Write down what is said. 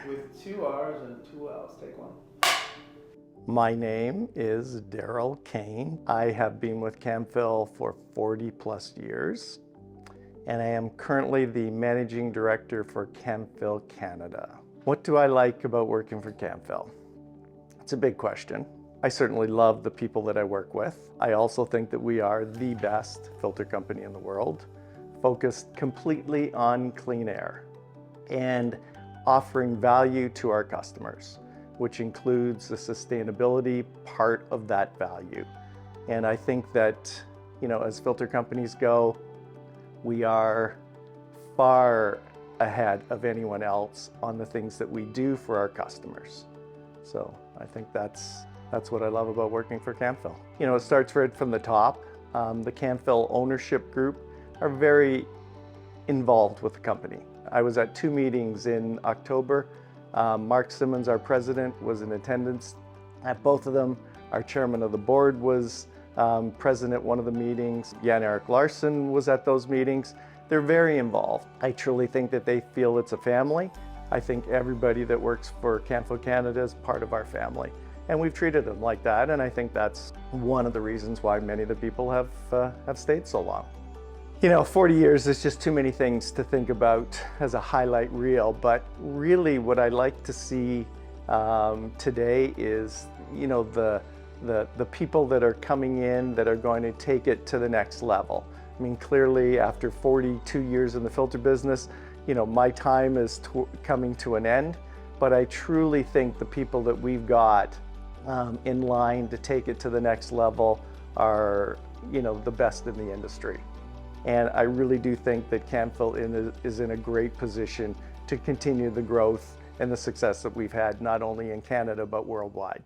With 2 R's and 2 L's, take one. My name is Darrell Cain. I have been with Camfil for 40 plus years, and I am currently the Managing Director for Camfil Canada. What do I like about working for Camfil? It's a big question. I certainly love the people that I work with. I also think that we are the best filter company in the world, focused completely on clean air and offering value to our customers, which includes the sustainability part of that value. And I think that, as filter companies go, we are far ahead of anyone else on the things that we do for our customers. So I think that's what I love about working for Camfil. It starts right from the top. The Camfil ownership group are very involved with the company. I was at 2 meetings in October. Mark Simmons, our president, was in attendance at both of them. Our chairman of the board was present at one of the meetings. Jan-Erik Larson was at those meetings. They're very involved. I truly think that they feel it's a family. I think everybody that works for Camfil Canada is part of our family. And we've treated them like that, and I think that's one of the reasons why many of the people have stayed so long. 40 years is just too many things to think about as a highlight reel, but really what I like to see today is, the people that are coming in that are going to take it to the next level. I mean, clearly after 42 years in the filter business, my time is coming to an end, but I truly think the people that we've got in line to take it to the next level are, the best in the industry. And I really do think that Camfil is in a great position to continue the growth and the success that we've had, not only in Canada, but worldwide.